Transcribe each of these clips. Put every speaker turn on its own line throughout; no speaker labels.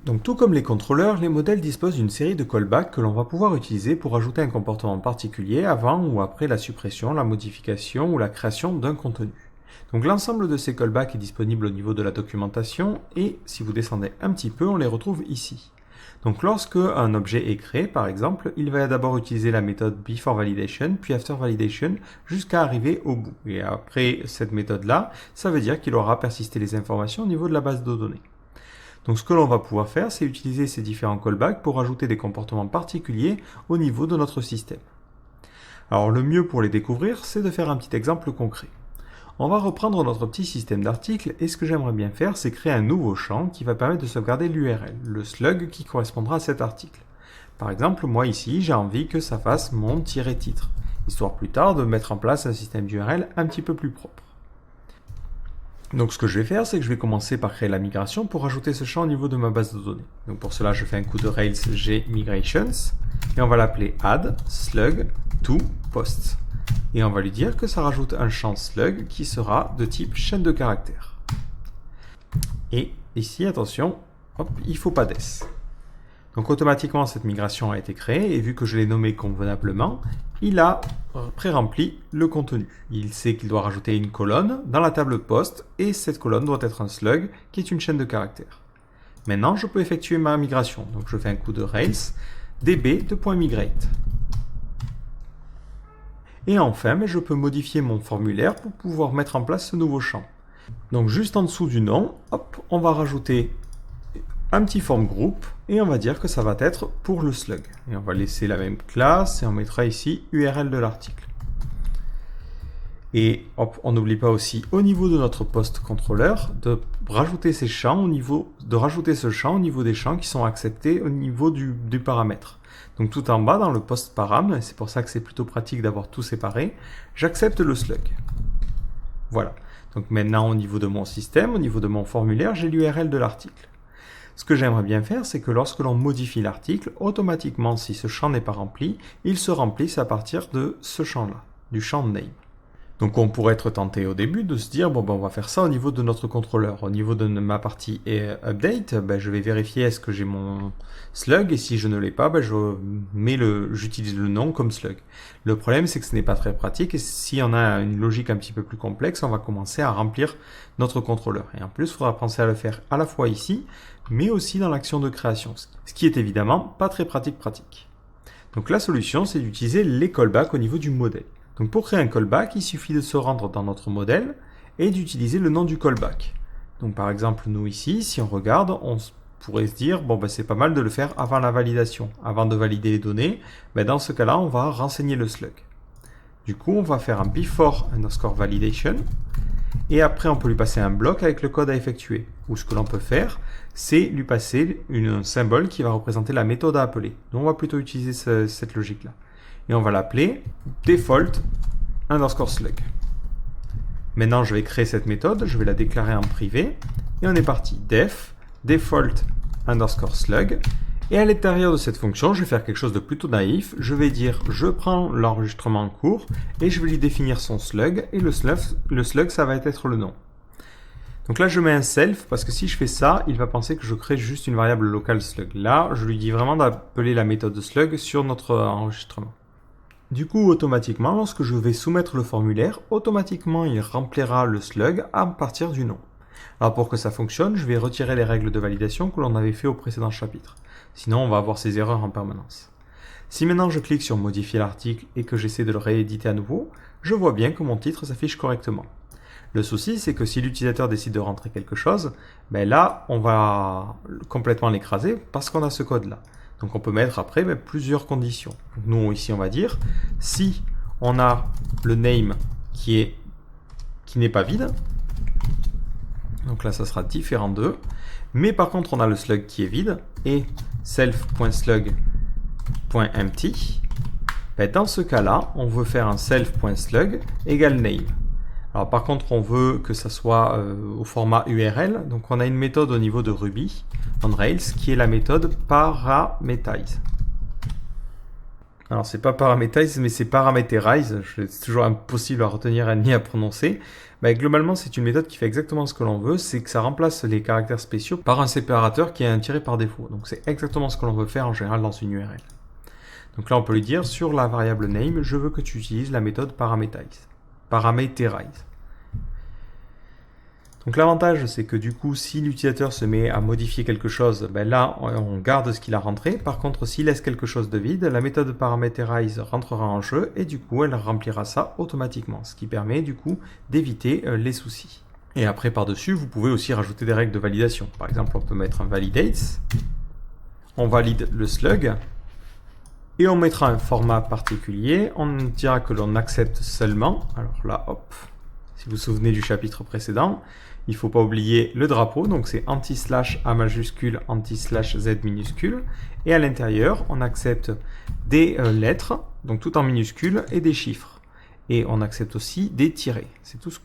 Donc tout comme les contrôleurs, les modèles disposent d'une série de callbacks que l'on va pouvoir utiliser pour ajouter un comportement particulier avant ou après la suppression, la modification ou la création d'un contenu. Donc l'ensemble de ces callbacks est disponible au niveau de la documentation et si vous descendez un petit peu, on les retrouve ici. Donc lorsque un objet est créé, par exemple, il va d'abord utiliser la méthode beforeValidation puis afterValidation jusqu'à arriver au bout. Et après cette méthode-là, ça veut dire qu'il aura persisté les informations au niveau de la base de données. Donc ce que l'on va pouvoir faire, c'est utiliser ces différents callbacks pour ajouter des comportements particuliers au niveau de notre système. Alors le mieux pour les découvrir, c'est de faire un petit exemple concret. On va reprendre notre petit système d'articles et ce que j'aimerais bien faire, c'est créer un nouveau champ qui va permettre de sauvegarder l'URL, le slug qui correspondra à cet article. Par exemple, moi ici, j'ai envie que ça fasse mon-titre, histoire plus tard de mettre en place un système d'URL un petit peu plus propre. Donc ce que je vais faire, c'est que je vais commencer par créer la migration pour ajouter ce champ au niveau de ma base de données. Donc pour cela, je fais un coup de Rails G Migrations et on va l'appeler add slug to post. Et on va lui dire que ça rajoute un champ slug qui sera de type chaîne de caractères. Et ici, attention, hop, il ne faut pas d'ess. Donc automatiquement, cette migration a été créée et vu que je l'ai nommé convenablement, il a pré-rempli le contenu. Il sait qu'il doit rajouter une colonne dans la table post et cette colonne doit être un slug qui est une chaîne de caractères. Maintenant, je peux effectuer ma migration. Donc je fais un coup de Rails db.migrate. Et enfin, je peux modifier mon formulaire pour pouvoir mettre en place ce nouveau champ. Donc juste en dessous du nom, hop, on va rajouter un petit form group et on va dire que ça va être pour le slug. Et on va laisser la même classe et on mettra ici URL de l'article. Et hop, on n'oublie pas aussi au niveau de notre post controller de rajouter ces champs rajouter ce champ au niveau des champs qui sont acceptés au niveau du paramètre. Donc tout en bas dans le post param, et c'est pour ça que c'est plutôt pratique d'avoir tout séparé, j'accepte le slug. Voilà. Donc maintenant au niveau de mon système, au niveau de mon formulaire, j'ai l'URL de l'article. Ce que j'aimerais bien faire, c'est que lorsque l'on modifie l'article, automatiquement, si ce champ n'est pas rempli, il se remplisse à partir de ce champ-là, du champ name. Donc on pourrait être tenté au début de se dire, bon ben on va faire ça au niveau de notre contrôleur. Au niveau de ma partie update, ben, je vais vérifier est-ce que j'ai mon slug, et si je ne l'ai pas, ben, j'utilise le nom comme slug. Le problème, c'est que ce n'est pas très pratique, et si on a une logique un petit peu plus complexe, on va commencer à remplir notre contrôleur. Et en plus, il faudra penser à le faire à la fois ici, mais aussi dans l'action de création, ce qui est évidemment pas très pratique. Donc la solution, c'est d'utiliser les callbacks au niveau du modèle. Donc pour créer un callback, il suffit de se rendre dans notre modèle et d'utiliser le nom du callback. Donc par exemple, nous ici, si on regarde, on pourrait se dire, bon ben c'est pas mal de le faire avant la validation. Avant de valider les données, ben dans ce cas-là, on va renseigner le slug. Du coup, on va faire un before_validation et après on peut lui passer un bloc avec le code à effectuer. Ou ce que l'on peut faire, c'est lui passer un symbole qui va représenter la méthode à appeler. Donc on va plutôt utiliser cette logique-là. Et on va l'appeler default_slug. Maintenant, je vais créer cette méthode, je vais la déclarer en privé, et on est parti. Def default_slug, et à l'intérieur de cette fonction, je vais faire quelque chose de plutôt naïf, je vais dire, je prends l'enregistrement en cours, et je vais lui définir son slug, et le slug, ça va être le nom. Donc là, je mets un self, parce que si je fais ça, il va penser que je crée juste une variable locale slug. Là, je lui dis vraiment d'appeler la méthode slug sur notre enregistrement. Du coup, automatiquement, lorsque je vais soumettre le formulaire, automatiquement, il remplira le slug à partir du nom. Alors pour que ça fonctionne, je vais retirer les règles de validation que l'on avait fait au précédent chapitre. Sinon, on va avoir ces erreurs en permanence. Si maintenant je clique sur modifier l'article et que j'essaie de le rééditer à nouveau, je vois bien que mon titre s'affiche correctement. Le souci, c'est que si l'utilisateur décide de rentrer quelque chose, ben là, on va complètement l'écraser parce qu'on a ce code-là. Donc on peut mettre après plusieurs conditions. Donc nous ici on va dire si on a le name qui n'est pas vide, donc là ça sera différent d'eux, mais par contre on a le slug qui est vide et self.slug.empty, dans ce cas-là on veut faire un self.slug égale name. Alors par contre on veut que ça soit au format URL, donc on a une méthode au niveau de Ruby on Rails qui est la méthode parameterize. Alors c'est pas parameterize, mais c'est parameterize. C'est toujours impossible à retenir ni à prononcer. Globalement, c'est une méthode qui fait exactement ce que l'on veut, c'est que ça remplace les caractères spéciaux par un séparateur qui est un tiré par défaut. Donc c'est exactement ce que l'on veut faire en général dans une URL. Donc là, on peut lui dire sur la variable name, je veux que tu utilises la méthode parameterize. Donc l'avantage, c'est que du coup, si l'utilisateur se met à modifier quelque chose, là, on garde ce qu'il a rentré. Par contre, s'il laisse quelque chose de vide, la méthode parameterize rentrera en jeu et du coup, elle remplira ça automatiquement, ce qui permet du coup d'éviter les soucis. Et après, par-dessus, vous pouvez aussi rajouter des règles de validation. Par exemple, on peut mettre un validates, on valide le slug, et on mettra un format particulier, on dira que l'on accepte seulement, alors là, hop, si vous vous souvenez du chapitre précédent, il ne faut pas oublier le drapeau, donc c'est anti/A majuscule, anti/Z minuscule, et à l'intérieur, on accepte des lettres, donc tout en minuscule, et des chiffres. Et on accepte aussi des tirets, c'est tout ce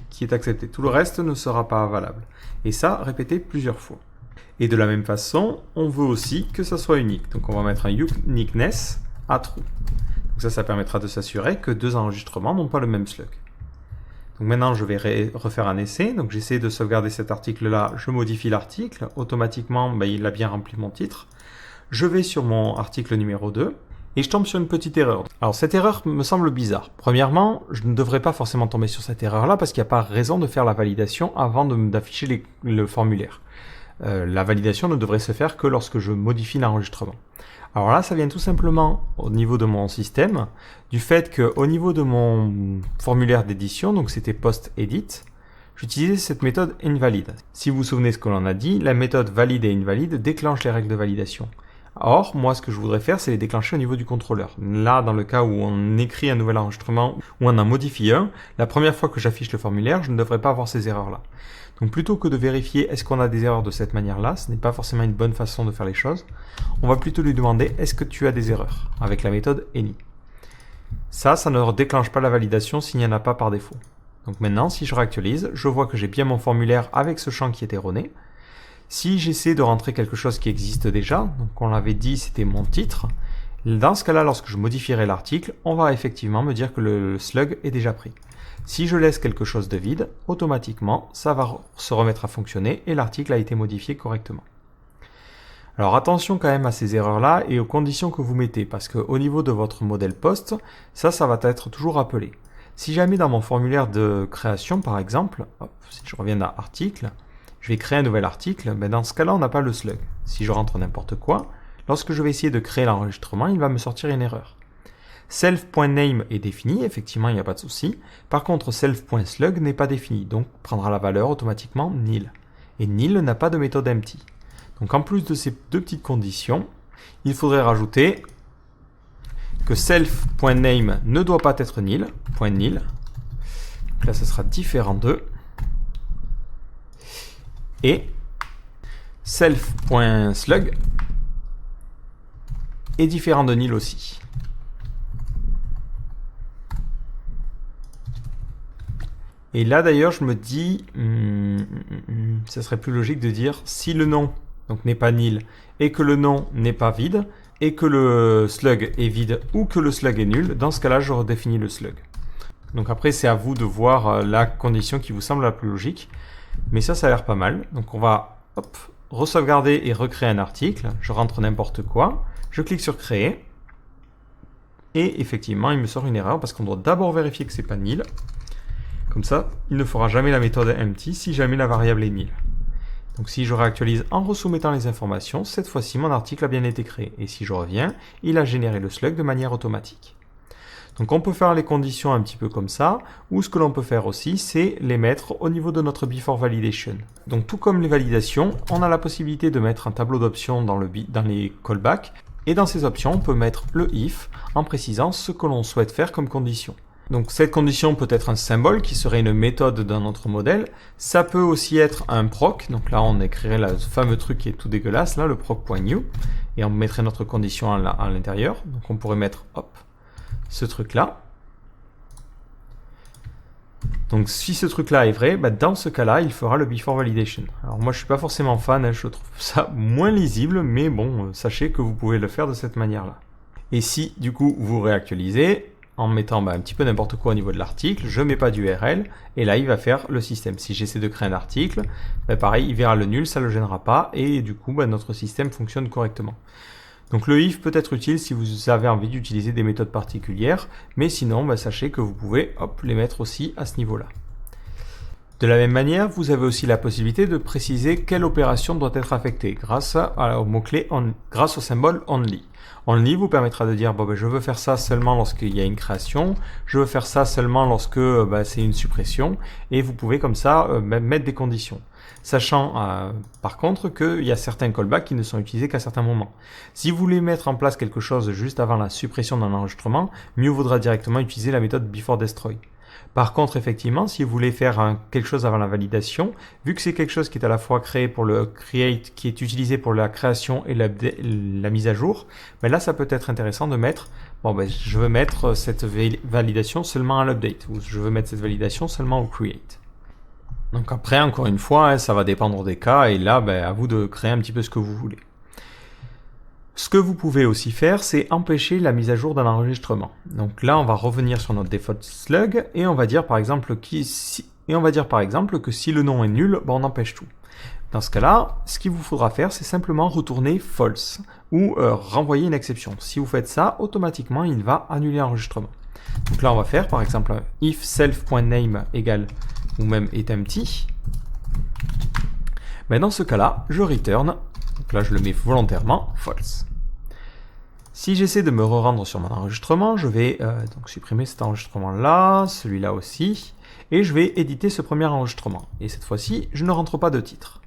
qui est accepté. Tout le reste ne sera pas valable. Et ça, répété plusieurs fois. Et de la même façon, on veut aussi que ça soit unique. Donc on va mettre un uniqueness à true. Donc ça permettra de s'assurer que deux enregistrements n'ont pas le même slug. Donc maintenant, je vais refaire un essai. Donc j'essaie de sauvegarder cet article-là. Je modifie l'article. Automatiquement, il a bien rempli mon titre. Je vais sur mon article numéro 2 et je tombe sur une petite erreur. Alors cette erreur me semble bizarre. Premièrement, je ne devrais pas forcément tomber sur cette erreur-là parce qu'il n'y a pas raison de faire la validation avant d'afficher le formulaire. La validation ne devrait se faire que lorsque je modifie l'enregistrement. Alors là, ça vient tout simplement au niveau de mon système, du fait qu'au niveau de mon formulaire d'édition, donc c'était post-edit, j'utilisais cette méthode invalid. Si vous vous souvenez ce que l'on a dit, la méthode valide et invalide déclenche les règles de validation. Or, moi, ce que je voudrais faire, c'est les déclencher au niveau du contrôleur. Là, dans le cas où on écrit un nouvel enregistrement, ou on en modifie un, la première fois que j'affiche le formulaire, je ne devrais pas avoir ces erreurs-là. Donc plutôt que de vérifier est-ce qu'on a des erreurs de cette manière-là, ce n'est pas forcément une bonne façon de faire les choses, on va plutôt lui demander est-ce que tu as des erreurs avec la méthode any. Ça ne déclenche pas la validation s'il n'y en a pas par défaut. Donc maintenant, si je réactualise, je vois que j'ai bien mon formulaire avec ce champ qui est erroné. Si j'essaie de rentrer quelque chose qui existe déjà, donc on l'avait dit, c'était mon titre, dans ce cas-là, lorsque je modifierai l'article, on va effectivement me dire que le slug est déjà pris. Si je laisse quelque chose de vide, automatiquement, ça va se remettre à fonctionner et l'article a été modifié correctement. Alors attention quand même à ces erreurs-là et aux conditions que vous mettez, parce qu'au niveau de votre modèle post, ça va être toujours appelé. Si jamais dans mon formulaire de création, par exemple, si je reviens à article, je vais créer un nouvel article, dans ce cas-là, on n'a pas le slug. Si je rentre n'importe quoi, lorsque je vais essayer de créer l'enregistrement, il va me sortir une erreur. Self.name est défini, effectivement, il n'y a pas de souci. Par contre, self.slug n'est pas défini, donc prendra la valeur automatiquement nil. Et nil n'a pas de méthode empty. Donc en plus de ces deux petites conditions, il faudrait rajouter que self.name ne doit pas être nil, .nil. Donc là, ce sera différent de. Et self.slug est différent de nil aussi. Et là d'ailleurs je me dis, ça serait plus logique de dire si le nom donc n'est pas nil et que le nom n'est pas vide et que le slug est vide ou que le slug est nul, dans ce cas-là je redéfinis le slug. Donc après c'est à vous de voir la condition qui vous semble la plus logique, mais ça a l'air pas mal. Donc on va re-sauvegarder et recréer un article, je rentre n'importe quoi, je clique sur créer et effectivement il me sort une erreur parce qu'on doit d'abord vérifier que c'est pas nil. Comme ça, il ne fera jamais la méthode empty si jamais la variable est nil. Donc si je réactualise en resoumettant les informations, cette fois-ci mon article a bien été créé. Et si je reviens, il a généré le slug de manière automatique. Donc on peut faire les conditions un petit peu comme ça, ou ce que l'on peut faire aussi, c'est les mettre au niveau de notre before validation. Donc tout comme les validations, on a la possibilité de mettre un tableau d'options dans les callbacks, et dans ces options, on peut mettre le if en précisant ce que l'on souhaite faire comme condition. Donc cette condition peut être un symbole qui serait une méthode dans notre modèle. Ça peut aussi être un proc. Donc là, on écrirait le fameux truc qui est tout dégueulasse, là, le proc.new. Et on mettrait notre condition à l'intérieur. Donc on pourrait mettre, ce truc-là. Donc si ce truc-là est vrai, dans ce cas-là, il fera le before validation. Alors moi, je suis pas forcément fan, je trouve ça moins lisible, mais bon, sachez que vous pouvez le faire de cette manière-là. Et si du coup vous réactualisez en mettant un petit peu n'importe quoi au niveau de l'article, je ne mets pas d'URL, et là il va faire le système. Si j'essaie de créer un article, pareil, il verra le nul, ça ne le gênera pas, et du coup notre système fonctionne correctement. Donc le if peut être utile si vous avez envie d'utiliser des méthodes particulières, mais sinon sachez que vous pouvez les mettre aussi à ce niveau-là. De la même manière, vous avez aussi la possibilité de préciser quelle opération doit être affectée grâce au mot-clé, grâce au symbole only. Only vous permettra de dire je veux faire ça seulement lorsqu'il y a une création, je veux faire ça seulement lorsque c'est une suppression, et vous pouvez comme ça mettre des conditions. Sachant par contre qu'il y a certains callbacks qui ne sont utilisés qu'à certains moments. Si vous voulez mettre en place quelque chose juste avant la suppression d'un enregistrement, mieux vaudra directement utiliser la méthode beforeDestroy. Par contre, effectivement, si vous voulez faire quelque chose avant la validation, vu que c'est quelque chose qui est à la fois créé pour le create, qui est utilisé pour la création et la mise à jour, là, ça peut être intéressant de mettre, je veux mettre cette validation seulement à l'update, ou je veux mettre cette validation seulement au create. Donc après, encore une fois, ça va dépendre des cas, et là, à vous de créer un petit peu ce que vous voulez. Ce que vous pouvez aussi faire, c'est empêcher la mise à jour d'un enregistrement. Donc là, on va revenir sur notre default slug et on va dire par exemple que si le nom est nul, on empêche tout. Dans ce cas-là, ce qu'il vous faudra faire, c'est simplement retourner false ou renvoyer une exception. Si vous faites ça, automatiquement, il va annuler l'enregistrement. Donc là, on va faire par exemple if self.name égale ou même est empty. Dans ce cas-là, je return. Donc là, je le mets volontairement false. Si j'essaie de me re-rendre sur mon enregistrement, je vais donc supprimer cet enregistrement-là, celui-là aussi, et je vais éditer ce premier enregistrement. Et cette fois-ci, je ne rentre pas de titre.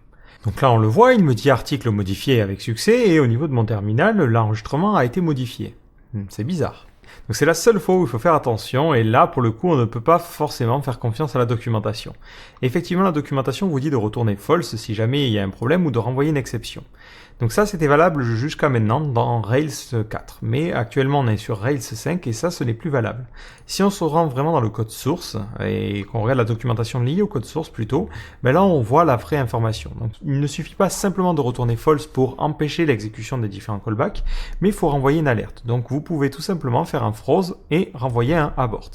Donc là, on le voit, il me dit article modifié avec succès, et au niveau de mon terminal, l'enregistrement a été modifié. C'est bizarre. Donc c'est la seule fois où il faut faire attention, et là, pour le coup, on ne peut pas forcément faire confiance à la documentation. Effectivement, la documentation vous dit de retourner false si jamais il y a un problème ou de renvoyer une exception. Donc ça, c'était valable jusqu'à maintenant dans Rails 4. Mais actuellement, on est sur Rails 5 et ça, ce n'est plus valable. Si on se rend vraiment dans le code source et qu'on regarde la documentation liée au code source plutôt, là, on voit la vraie information. Donc il ne suffit pas simplement de retourner false pour empêcher l'exécution des différents callbacks, mais il faut renvoyer une alerte. Donc vous pouvez tout simplement faire un froze et renvoyer un abort.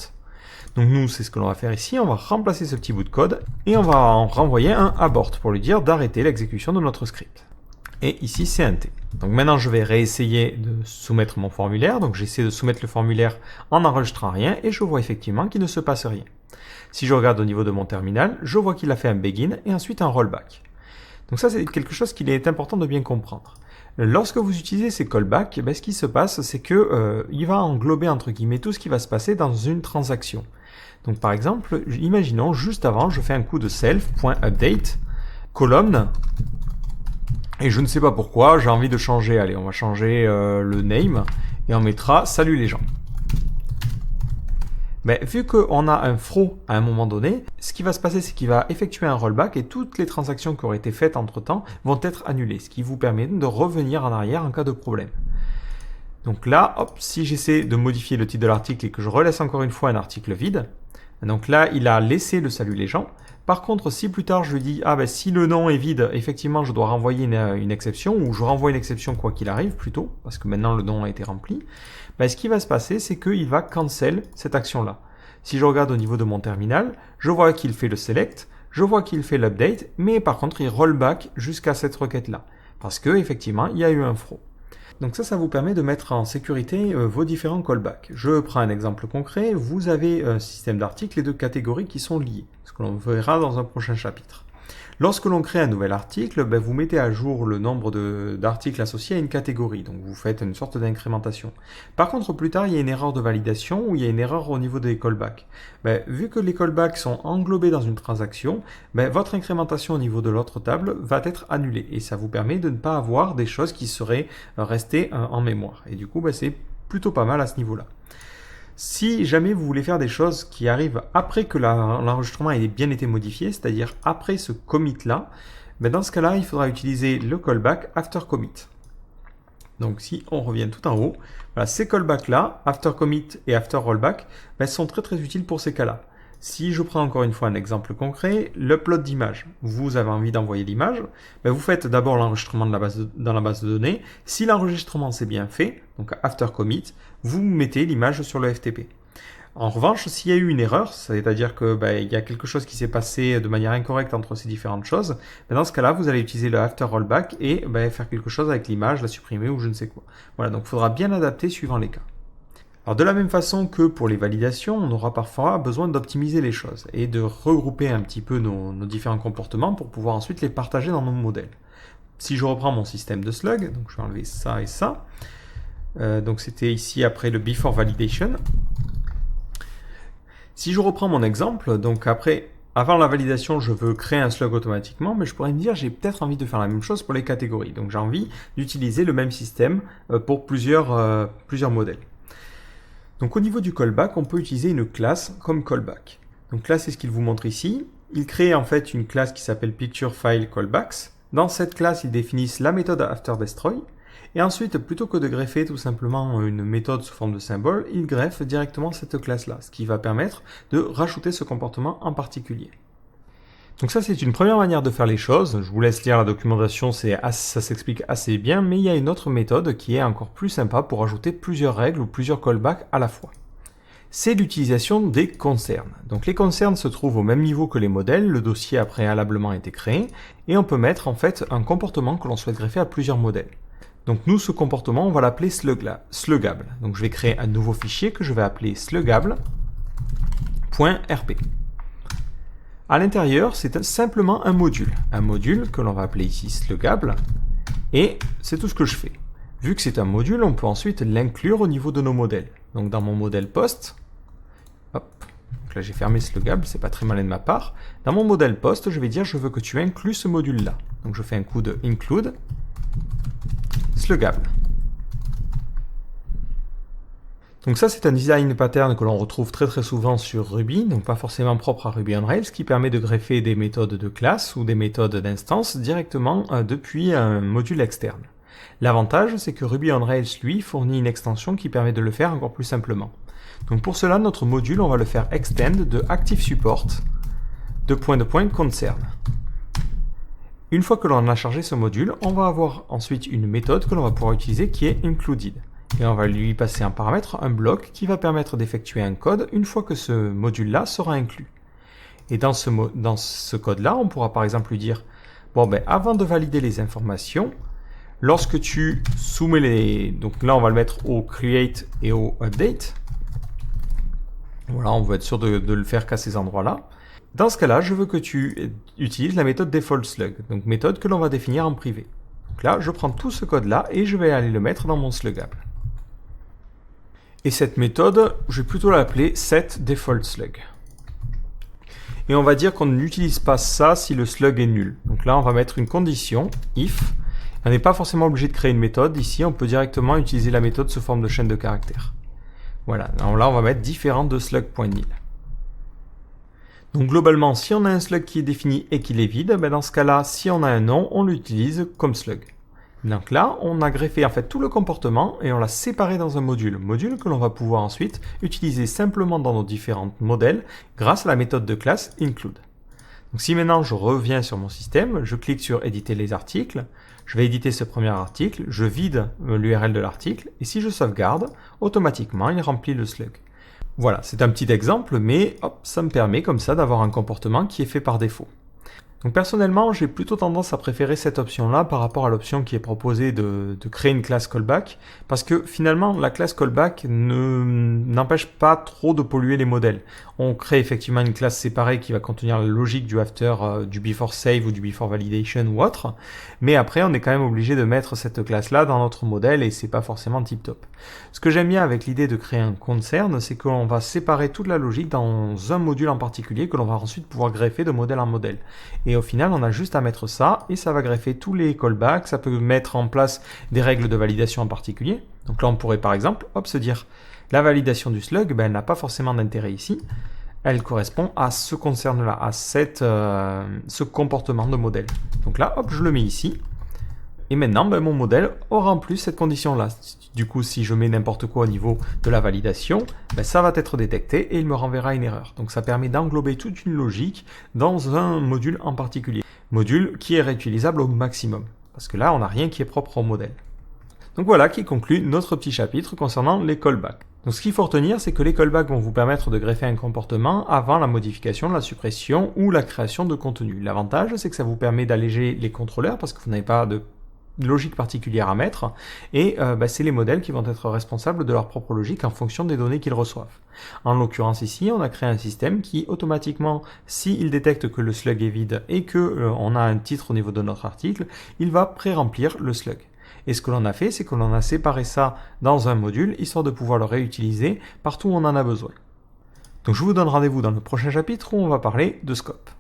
Donc nous, c'est ce que l'on va faire ici, on va remplacer ce petit bout de code et on va en renvoyer un abort pour lui dire d'arrêter l'exécution de notre script. Et ici, c'est un T. Donc maintenant, je vais réessayer de soumettre mon formulaire. Donc j'essaie de soumettre le formulaire en n'enregistrant rien et je vois effectivement qu'il ne se passe rien. Si je regarde au niveau de mon terminal, je vois qu'il a fait un begin et ensuite un rollback. Donc ça, c'est quelque chose qu'il est important de bien comprendre. Lorsque vous utilisez ces callbacks, ce qui se passe, c'est que il va englober entre guillemets tout ce qui va se passer dans une transaction. Donc par exemple, imaginons juste avant, je fais un coup de self.update, colonne, et je ne sais pas pourquoi, j'ai envie de changer, allez, on va changer le name, et on mettra salut les gens. Vu qu'on a un throw à un moment donné, ce qui va se passer, c'est qu'il va effectuer un rollback et toutes les transactions qui auraient été faites entre-temps vont être annulées, ce qui vous permet de revenir en arrière en cas de problème. Donc là, si j'essaie de modifier le titre de l'article et que je relaisse encore une fois un article vide, donc là, il a laissé le salut les gens. Par contre, si plus tard je lui dis, si le nom est vide, effectivement, je dois renvoyer une exception, ou je renvoie une exception quoi qu'il arrive plutôt, parce que maintenant le nom a été rempli, ce qui va se passer, c'est qu'il va cancel cette action-là. Si je regarde au niveau de mon terminal, je vois qu'il fait le select, je vois qu'il fait l'update, mais par contre, il rollback jusqu'à cette requête-là, parce que effectivement, il y a eu un throw. Donc ça vous permet de mettre en sécurité vos différents callbacks. Je prends un exemple concret. Vous avez un système d'articles et de catégories qui sont liés, ce que l'on verra dans un prochain chapitre. Lorsque l'on crée un nouvel article, vous mettez à jour le nombre d'articles associés à une catégorie. Donc vous faites une sorte d'incrémentation. Par contre, plus tard, il y a une erreur de validation ou il y a une erreur au niveau des callbacks. Vu que les callbacks sont englobés dans une transaction, votre incrémentation au niveau de l'autre table va être annulée. Et ça vous permet de ne pas avoir des choses qui seraient restées en mémoire. Et du coup, c'est plutôt pas mal à ce niveau-là. Si jamais vous voulez faire des choses qui arrivent après que l'enregistrement ait bien été modifié, c'est-à-dire après ce commit-là, dans ce cas-là, il faudra utiliser le callback after commit. Donc si on revient tout en haut, voilà, ces callbacks-là, after commit et after rollback, sont très très utiles pour ces cas-là. Si je prends encore une fois un exemple concret, l'upload d'image. Vous avez envie d'envoyer l'image, ben vous faites d'abord l'enregistrement dans la base de données. Si l'enregistrement s'est bien fait, donc after commit, vous mettez l'image sur le FTP. En revanche, s'il y a eu une erreur, c'est-à-dire que il y a quelque chose qui s'est passé de manière incorrecte entre ces différentes choses, dans ce cas-là, vous allez utiliser le after rollback et faire quelque chose avec l'image, la supprimer ou je ne sais quoi. Voilà, donc il faudra bien adapter suivant les cas. Alors de la même façon que pour les validations, on aura parfois besoin d'optimiser les choses et de regrouper un petit peu nos différents comportements pour pouvoir ensuite les partager dans nos modèles. Si je reprends mon système de slug, donc je vais enlever ça et ça. Donc c'était ici après le before validation. Si je reprends mon exemple, donc avant la validation, je veux créer un slug automatiquement, mais je pourrais me dire j'ai peut-être envie de faire la même chose pour les catégories. Donc j'ai envie d'utiliser le même système pour plusieurs modèles. Donc au niveau du callback, on peut utiliser une classe comme callback. Donc là, c'est ce qu'il vous montre ici. Il crée en fait une classe qui s'appelle pictureFileCallbacks. Dans cette classe, ils définissent la méthode afterDestroy. Et ensuite, plutôt que de greffer tout simplement une méthode sous forme de symbole, ils greffent directement cette classe-là, ce qui va permettre de rajouter ce comportement en particulier. Donc ça, c'est une première manière de faire les choses. Je vous laisse lire la documentation, ça s'explique assez bien, mais il y a une autre méthode qui est encore plus sympa pour ajouter plusieurs règles ou plusieurs callbacks à la fois. C'est l'utilisation des concerns. Donc les concerns se trouvent au même niveau que les modèles, le dossier a préalablement été créé, et on peut mettre en fait un comportement que l'on souhaite greffer à plusieurs modèles. Donc nous, ce comportement, on va l'appeler sluggable. Donc je vais créer un nouveau fichier que je vais appeler sluggable.rp. À l'intérieur, c'est simplement un module que l'on va appeler ici sluggable, et c'est tout ce que je fais. Vu que c'est un module, on peut ensuite l'inclure au niveau de nos modèles. Donc dans mon modèle post, hop, donc là j'ai fermé sluggable, c'est pas très malin de ma part. Dans mon modèle post, je vais dire je veux que tu inclues ce module-là. Donc je fais un coup de include sluggable. Donc ça, c'est un design pattern que l'on retrouve très souvent sur Ruby, donc pas forcément propre à Ruby on Rails, qui permet de greffer des méthodes de classe ou des méthodes d'instance directement depuis un module externe. L'avantage, c'est que Ruby on Rails, lui, fournit une extension qui permet de le faire encore plus simplement. Donc pour cela, notre module, on va le faire extend de active support de concern. Une fois que l'on a chargé ce module, on va avoir ensuite une méthode que l'on va pouvoir utiliser qui est included. Et on va lui passer en paramètre un bloc qui va permettre d'effectuer un code une fois que ce module-là sera inclus. Et dans ce code-là, on pourra par exemple lui dire, avant de valider les informations, lorsque tu soumets donc là on va le mettre au create et au update. Voilà, on veut être sûr de le faire qu'à ces endroits-là. Dans ce cas-là, je veux que tu utilises la méthode defaultSlug, donc méthode que l'on va définir en privé. Donc là, je prends tout ce code-là et je vais aller le mettre dans mon sluggable. Et cette méthode, je vais plutôt l'appeler setDefaultSlug. Et on va dire qu'on n'utilise pas ça si le slug est nul. Donc là, on va mettre une condition, if. On n'est pas forcément obligé de créer une méthode. Ici, on peut directement utiliser la méthode sous forme de chaîne de caractères. Voilà, alors là, on va mettre différent de slug.nil. Donc globalement, si on a un slug qui est défini et qu'il est vide, dans ce cas-là, si on a un nom, on l'utilise comme slug. Donc là, on a greffé en fait tout le comportement et on l'a séparé dans un module que l'on va pouvoir ensuite utiliser simplement dans nos différents modèles grâce à la méthode de classe include. Donc si maintenant je reviens sur mon système, je clique sur éditer les articles, je vais éditer ce premier article, je vide l'URL de l'article et si je sauvegarde, automatiquement il remplit le slug. Voilà, c'est un petit exemple, mais hop, ça me permet comme ça d'avoir un comportement qui est fait par défaut. Donc personnellement, j'ai plutôt tendance à préférer cette option-là par rapport à l'option qui est proposée de créer une classe callback, parce que finalement, la classe callback n'empêche pas trop de polluer les modèles. On crée effectivement une classe séparée qui va contenir la logique du after, du before save ou du before validation ou autre, mais après, on est quand même obligé de mettre cette classe-là dans notre modèle et c'est pas forcément tip-top. Ce que j'aime bien avec l'idée de créer un concern, c'est qu'on va séparer toute la logique dans un module en particulier que l'on va ensuite pouvoir greffer de modèle en modèle. Et au final, on a juste à mettre ça et ça va greffer tous les callbacks. Ça peut mettre en place des règles de validation en particulier. Donc là, on pourrait par exemple se dire la validation du slug, elle n'a pas forcément d'intérêt ici. Elle correspond à ce concern-là, à ce comportement de modèle. Donc là, je le mets ici. Et maintenant, mon modèle aura en plus cette condition-là. Du coup, si je mets n'importe quoi au niveau de la validation, ça va être détecté et il me renverra une erreur. Donc ça permet d'englober toute une logique dans un module en particulier. Module qui est réutilisable au maximum. Parce que là, on n'a rien qui est propre au modèle. Donc voilà qui conclut notre petit chapitre concernant les callbacks. Donc ce qu'il faut retenir, c'est que les callbacks vont vous permettre de greffer un comportement avant la modification, la suppression ou la création de contenu. L'avantage, c'est que ça vous permet d'alléger les contrôleurs parce que vous n'avez pas de logique particulière à mettre, et c'est les modèles qui vont être responsables de leur propre logique en fonction des données qu'ils reçoivent. En l'occurrence ici, on a créé un système qui automatiquement, s'il détecte que le slug est vide et que on a un titre au niveau de notre article, il va pré-remplir le slug. Et ce que l'on a fait, c'est que l'on a séparé ça dans un module, histoire de pouvoir le réutiliser partout où on en a besoin. Donc je vous donne rendez-vous dans le prochain chapitre où on va parler de scope.